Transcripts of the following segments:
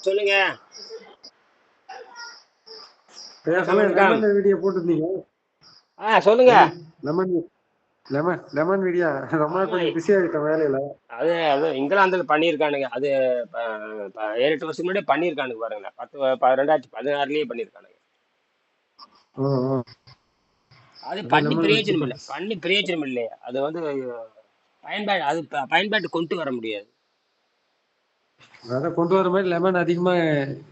சொல்லுங்க. ஐயா வணக்கம் சொல்லுங்க, வணக்கம். லெமன் வீடியோ போட்டிருந்தீங்க. சொல்லுங்க. Lemon lemon lemon lemon video. ரொம்ப நாள் ஆமா. கொஞ்சம் பிஸி ஆகிட்டேன் வேலையில. அது அது இங்கிலாந்துல பண்ணியிருக்கானுங்க. அது 7-8 வருஷம் முன்னாடி பண்ணியிருக்கானுங்க பாருங்க. 2016லயே பண்ணியிருக்கானுங்க. ஆ, ஆ. அது அதான் பண்ணி லெமன் வச்சு பிரயோஜனம் இல்லை. பண்ணி பிரயோஜனம் இல்லையே. அது வந்து பயன்பாட்டு கொண்டு வர முடியாது. அதான் கொண்டு வர மாதிரி லெமன் அதிகமா.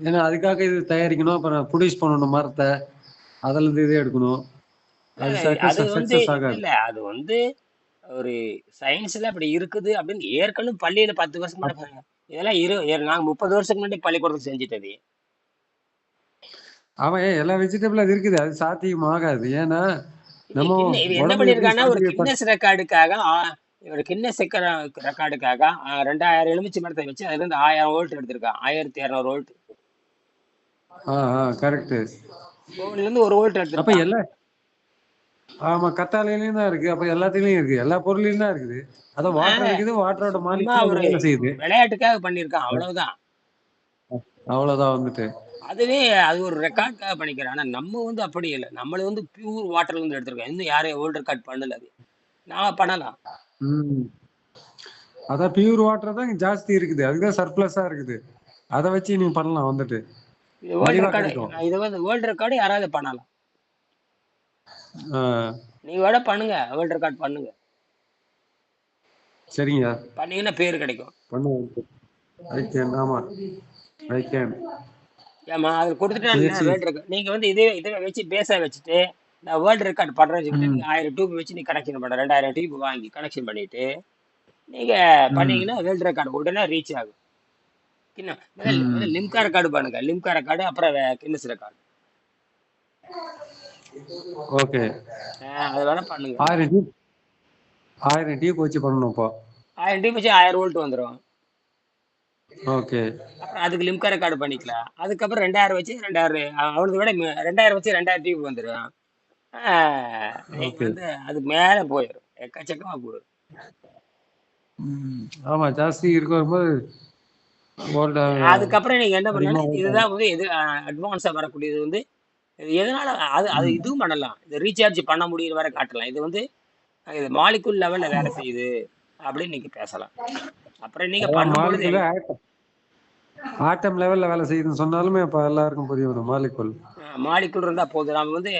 ஏன்னா அதுக்காக இது தயாரிக்கணும், அப்புறம் ப்ரொடியூஸ் பண்ணணும் மரத்தை, அதுல இருந்து இது எடுக்கணும். இல்ல அது இல்ல, அது வந்து சக்சஸ் இல்ல ஆகாது. இல்ல அது வந்து ஒரு சயின்ஸ்ல அப்படி இருக்குது அப்படின்னு ஏற்கனவே பள்ளியில 10 வருஷம் முன்னாடி பாருங்க. இதெல்லாம் நாங்க 30 வருஷத்துக்கு முன்னாடி பள்ளிக்கூடத்துக்கு செஞ்சுட்டது. அவன் எல்லா வெஜிடபிள் அது இருக்குது, அது சாத்தியம் ஆகாது. ஏன்னா நம்ம இது என்ன உடம்பு எப்படி பண்ணிருக்காங்கன்னா ஒரு செவன்டி. கின்னஸ் ரெக்கார்டுக்காக ஒரு கின்னஸ் ரெக்கார்டுக்காக 2000 எலுமிச்சை மரத்தை வச்சு அதுல இருந்து 1000 வோல்ட் எடுத்திருக்கான். 1200 வோல்ட். கரெக்ட். போன்ல இருந்து 1 வோல்ட் அப்ப எடுத்திருக்கான். எல்லா ஆமா கத்தாழையிலயும் தான் இருக்கு, அப்ப எல்லாத்துலயும் இருக்கு, எல்லா பொருளையும் தான் இருக்குது. அதான் சும்மா வாட்டர் இருக்குது, வாட்டரோட சும்மா மாலிகுல் ஒரு வேலை செய்யுது. விளையாட்டுக்காக பண்ணிருக்கான், அவ்வளவுதான். அவ்வளவுதான் வந்துட்டு. அதுவே அது ஒரு ரெக்கார்டுக்காக பண்ணிக்கிறேன். ஆனா நம்ம வந்து அப்படி இல்லை. நம்மள வந்து பியூர் வாட்டர்ல இருந்து எடுத்திருக்கோம். இன்னும் யாரையும் வேர்ல்ட் ரெக்கார்ட் பண்ணல அது. நான் பண்ணலாம். ம். அதான் பியூர் வாட்டர் தான் இங்க ஜாஸ்தி இருக்குது, அதுதான் சர்ப்ளஸா இருக்குது. அதை வச்சு நீங்க பண்ணலாம் வந்துட்டு, இது வேர்ல்ட் மலிவா ரெக்கார்டு. கிடைக்கும். இது வந்து வேர்ல்ட் ரெக்கார்டு யாராவது பண்ணலாம். ஆஹ் நீங்க வேணா பண்ணுங்க, வேர்ல்ட் ரெக்கார்ட் பண்ணுங்க. சரிங்க. பண்ணீங்கன்னா பேர் கிடைக்கும். பண்ணுவோம். I can. ஆமா, ஐ கேன். ஏமா அது கொடுத்துட்டா முயற்சி. World record. நீங்க வந்து இதே வச்சு பேஸா வச்சுட்டு நான் வேர்ல்ட் ரெக்கார்ட் பண்றேன்னு சொல்லிட்டு ம். நீங்க 1000 டியூப் வச்சு நீ கனெக்ஷன் பண்ண 2000 டியூப் வாங்கி கனெக்ஷன் பண்ணிட்டு நீங்க ம். பண்ணீங்கன்னா வேர்ல்ட் ரெக்கார்டு உடனே ரீச் ஆகும். முதல்ல ம். முதல்ல லிம்கா ரெக்கார்டு பண்ணுங்க. லிம்கா ரெக்கார்டு, அப்புறம் கின்னஸ் ரெக்கார்டு. ஓகே. அது வேணா பண்ணுங்க. 1000 டியூப், 1000 டியூப் வச்சு பண்ணணும் இப்போ. 1000 டியூப் வச்சு 1000 வோல்ட் வந்துடும். ஓகே. அப்புறம் அதுக்கு லிம்கா ரெக்கார்டு பண்ணிக்கலாம். அதுக்கப்புறம் 2000 வச்சு 2000 அவனுக்கு விட 2000 வச்சு 2000 டியூப் வந்துடும். நீங்க ஓகே. வந்து அது மேல போயிடும், எக்கச்சக்கமா போயிடும். ஆமா, ஜாஸ்தி இருக்க வரும்போது வோல்ட் அதுக்கப்புறம் நீங்க என்ன அதிகமா பண்ணலாம், வோல்ட் ஆகும். இதுதான் வந்து அட்வான்ஸா வரக்கூடியது வந்து இது எதனால அது அது இதுவும் பண்ணலாம். இது ரீசார்ஜ் பண்ண முடியுற வரை காட்டலாம். இது வந்து இது மாலிகுல் லெவல்ல வேலை செய்யுது அப்படின்னு நீங்க பேசலாம். அப்புறம் நீங்க அதான் பண்ணும் பொழுது மாலிகுல் ஆட்டம் லெவல்ல வேலை செய்யுதுன்னு சொன்னாலுமே அப்ப எல்லாருக்கும் புரிய வரும் மாலிகுல். மாலிகுல் இருந்தா போதும். நம்ம வந்து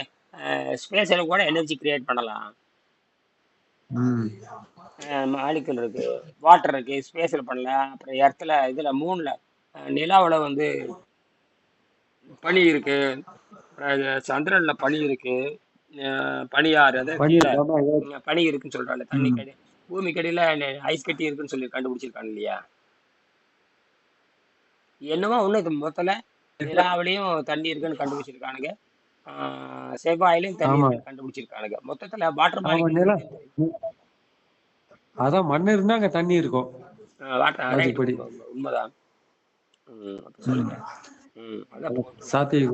ஸ்பேஸ்ல கூட எனர்ஜி கிரியேட் பண்ணலாம். ம். மாலிகுல் இருக்கு, வாட்டர் இருக்கு, ஸ்பேஸ்ல பண்ணலாம். அப்புறம் எர்த்துல இதுல மூணுல நிலாவுல வந்து பனி இருக்கு. அப்புறம் சந்திரன்ல பனி இருக்கு. பனியாறு அதாவது கீழே பண்ணியிருக்காமா ஏதாச்சும்? பனி இருக்குன்னு சொல்றாங்க. தண்ணி ம். கடி பூமி கடியில ஐஸ் கட்டி இருக்குன்னு சொல்லி கண்டுபிடிச்சிருக்காங்க இல்லையா. என்னவோ ஒண்ணு இது மொத்தத்துல நிலாவிலையும் தண்ணி இருக்குன்னு கண்டுபிடிச்சிருக்கானுங்க. செவ்வாயிலையும் தண்ணி ஆமா, இருக்குன்னு கண்டுபிடிச்சிருக்கானுங்க. மொத்தத்துல வாட்டர் ஆமா. மாலிகுல் இருக்குன்னு தெரியும். அதான் மண் இருந்தா அங்க தண்ணி இருக்கும், வாட்டர் ரைட், லாஜிக் படி. உண்மைதான். அப்ப ம். சொல்லுங்க. அதான் போதும். சாத்தியம்.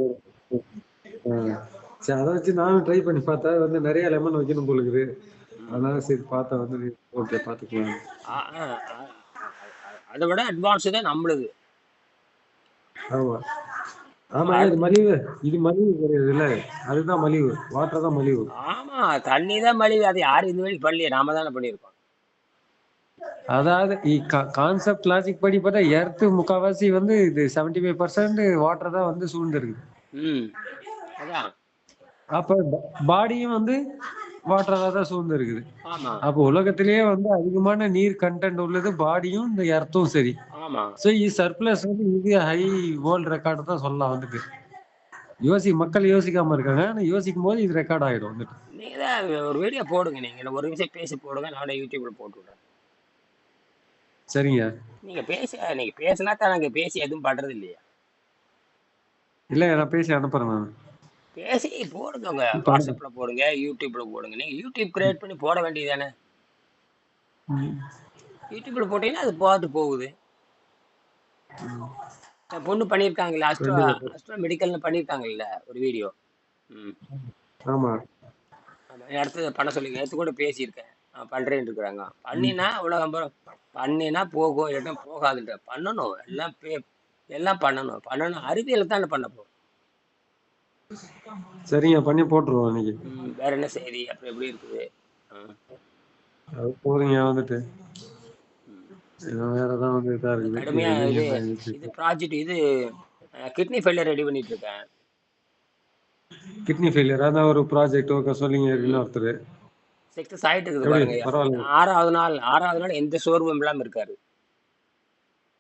சரி, அதை வச்சு நானும் ட்ரை பண்ணி பார்த்தேன், வந்து நிறைய லெமன் வைக்கணும் போல இருக்குது. ம். அதனால சரி பார்த்தேன், வந்து ஓகே பார்த்துக்கலாம். ஆ, ஆ, ஆ, அதை விட அட்வான்ஸ் தான் நம்மளுது. ஆமா, நம்ம ஆமா. இது அடுத்து மலிவு, இது மலிவு கிடையாது இல்ல, அதுதான் மலிவு, வாட்டர் தான் மலிவு. ஆமா, தண்ணி தான் மலிவு. அது யாரும் இந்த வழி பண்ணலையே, நாம தானே பண்ணியிருக்கோம். அதாவது கான்செப்ட் லாஜிக் படி பார்த்தா எர்த்து முக்காவாசி வந்து இது 75% வாட்டர் தான் வந்து சூழ்ந்திருக்கு. ம் அதான். அப்ப பாடியும் வந்து வாட்டரா தான் சூழ்ந்து இருக்குது. ஆமா அப்போ உலகத்திலேயே வந்து அதிகமான நீர் கண்டென்ட் உள்ளது பாடியும் இந்த எர்த்தும் சரி. ஆமா. சோ இது சர்ப்ளஸ் வந்து இது ஹை வேர்ல்ட் ரெக்கார்டு தான் சொல்லலாம் வந்துட்டு. மக்கள் யோசிக்காம இருக்காங்க, ஆனா யோசிக்கும் போது இது ரெக்கார்ட் ஆயிடும் வந்துட்டு. நீங்க தான் ஒரு வீடியோ போடுங்க. நீங்க ஒரு நிமிஷம் பேசி போடுங்க, நானே யூடியூப்ல போட்டு விடுறேன். சரிங்க. நீங்க பேசினா தான். நாங்க பேசி எதுவும் பண்றது இல்லையா. இல்ல, நான் பேசி அனுப்புறேன் நான். பேசி போடுங்க, உங்க இப்ப அனுப்பு. வாட்ஸ்அப்ல போடுங்க, யூடியூப்ல போடுங்க. நீங்க யூடியூப் கிரியேட் பண்ணி போட வேண்டியதானே. ம். யூடியூப்ல போட்டீங்கன்னா அது பார்த்து போகுது. என் பொண்ணு பண்ணியிருக்காங்கல்ல, அஸ்ட்ரோ ரெண்டு. அஸ்ட்ரோ மெடிக்கல்னு பண்ணியிருக்காங்கல்ல ஒரு வீடியோ. ம் ஆமா. ஆமா, அடுத்தது பண்ண சொல்லுங்க. நேற்று கூட பேசியிருக்கேன். பண்றேன்னு இருக்கிறாங்க. பண்ணினா உலகம் பூரா பண்ணினா போகும், இல்லாட்டா போகாதுன்ற. பண்ணணும். எல்லாம் பண்ணணும். பண்ணணும். அறிவியல் தான் பண்ண போறோம். சரிங்க, பண்ணி போட்டுருவோம் இன்னைக்கு. வேற என்ன செய்தி? அப்புறம் எப்படி இருக்குது? ஆ, அது போதுங்க வந்துட்டு. ம். ஏதோ வேற ஏதாவது வந்து இதா இருக்குது. கடுமையா இது இது இது ப்ராஜெக்ட் இது கிட்னி ஃபெயிலியர் ரெடி பண்ணிட்டு இருக்கேன். கிட்னி ஃபெயிலியர் அதான் ஒரு ப்ராஜெக்ட் ஒர்க்க சொல்லிங்க ம். ஒருத்தர். சக்சஸ் ஆயிட்டு இருக்குது எப்படி பாருங்க. பரவாயில்ல. 6வது நாள் எந்த சோர்வும் இல்லாம இருக்காரு.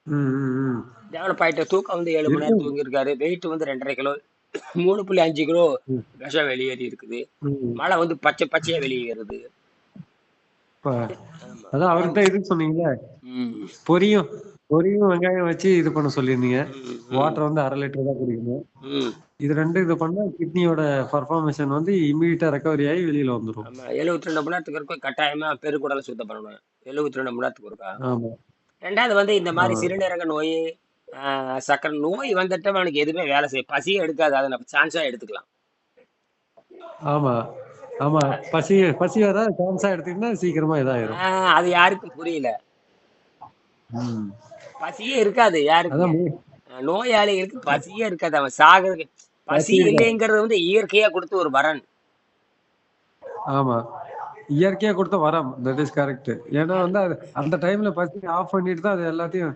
ம் ம் ம் டெவலப் ஆயிட்ட தூக்கம் வந்து 7 மணி இருக்கு. நேரம் தூங்கி இருக்காரு. வெயிட் வந்து 2.5 கிலோ 3.5 கிலோ ம் விஷம் வெளியேறி இருக்குது. ம் மழை வந்து பச்சை பச்சையா வெளியேறுது. இப்ப ஆமா. அதான் உடம்பு அவர்கிட்ட இது சொன்னீங்களே, ம் பொரியும் பொரியும் வெங்காயம் வச்சு இது பண்ண சொல்லியிருந்தீங்க. ம் ம் வாட்டர் வந்து 1/2 லிட்டர் தான் குடிக்கணும். ம் இது 2 இது பண்ணா கிட்னியோட பர்ஃபார்மேஷன் வந்து இம்மீடியட்டா ரெக்கவரி ஆகி வெளியில வந்துரும். ஆமா. 72 மணி நேரத்துக்கு ஒருக்கா கட்டாயமா பெருக்குடலை சுத்தம் பண்ணணும். 72 மணி நேரத்துக்கு ஒருக்கா. ஆமா. 2வது வந்து இந்த ஆ. மாதிரி சிறுநீரக நோய், சர்க்கரை நோய் வந்துட்டு அவனுக்கு எதுவுமே வேலை செய்ய பசியே எடுக்காது. அதை நம்ம சான்ஸா எடுத்துக்கலாம். ஆமா. ஆமா. பசி பசி வர சான்ஸா எடுத்தீங்கன்னா சீக்கிரமா இதாயிரும். அது யாருக்கும் புரியல. ம். பசியே இருக்காது யாருக்குமே. அதான் நோயாளிகளுக்கு பசியே இருக்காது. அவன் சாகிறதுக்கு பசி பசி இருக்காது. இல்லைங்கிறது வந்து இயற்கையா கொடுத்த ஒரு வரன். ஆமா. இயற்கையா கொடுத்த வரம். That is correct. ஏன்னா வந்து அது அந்த டைம்ல பசி ஆஃப் பண்ணிட்டு தான் அது எல்லாத்தையும்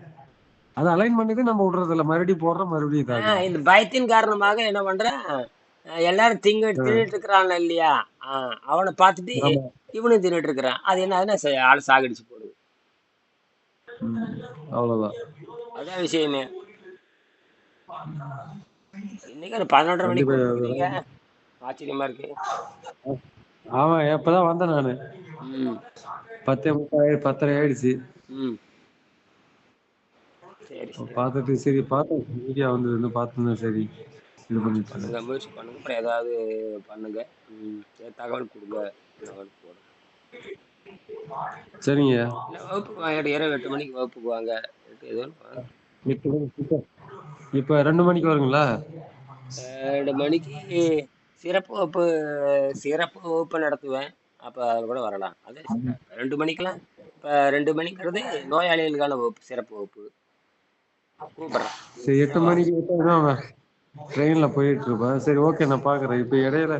அத அலைன் பண்ணிட்டு நம்ம விடுறது இல்ல. மறுபடியும் போடுறோம், மறுபடியும் இதாகுது. இந்த பயத்தின் காரணமாக என்ன பண்றேன், எல்லாரும் தின்னுட்டு இருக்கிறான் இல்லையா, அவனை பார்த்துட்டு ஆமா. இவனும் தின்னுட்டு இருக்கிறான். அது என்ன ஆகுதுன்னா, ஆளை சாகடிச்சு போடுது. ம். அவ்வளவுதான். அதான் விஷயமே. இன்னைக்கு ஒரு 11:30 மணிக்கு கண்டிப்பா. கூப்பிட்டுருக்கீங்க. ஆச்சரியமா இருக்கு. ஆமா, இப்பதான் வந்தேன் நானு. ம் 10:30 ஆயிடுச்சு. ம் சரி சரி. பார்த்துட்டு சரி பார்த்தேன் மீடியா வந்து பார்த்துருந்தேன். சரி இது முயற்சி பண்ணிட்டு. பண்ணுங்க, முயற்சி பண்ணுங்க. அப்புறம் ஏதாவது பண்ணுங்க. சரி, தகவல் கொடுங்க. தகவல் போடுங்க. சரிங்க. இல்லை வகுப்புக்கு வாங்க. இரவு 8 மணிக்கு வகுப்புக்கு வாங்க. ஏதோ ஒண்ணு வாங்க. இப்ப 2 மணிக்கு வருங்களா? 2 மணிக்கு சிறப்பு வகுப்பு சிறப்பு வகுப்பு நடத்துவேன். அப்போ அதில் கூட வரலாம். அது 2 மணிக்கெல்லாம். இப்போ 2 மணிங்கிறது நோயாளிகளுக்கான வகுப்பு, சிறப்பு வகுப்பு. கூப்பிட்றேன். சரி 8 மணிக்கு விட்டா ட்ரெயின்ல போயிட்டு இருப்பேன். சரி ஓகே, நான் பாக்குறேன். இப்ப இடையில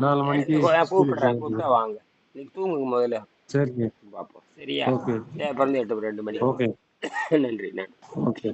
4 மணிக்கு ஸ்கூலுக்கு கூப்பிட்றேன். போயிட்டு. கூப்பிட்டா வாங்க. இன்னைக்கு தூங்குங்க முதல்ல. சரிங்க. பார்ப்போம். சரியா? ஓகே. பிறந்து 2 மணிக்கு ஓகே. நன்றி நன்றி. ஓகே.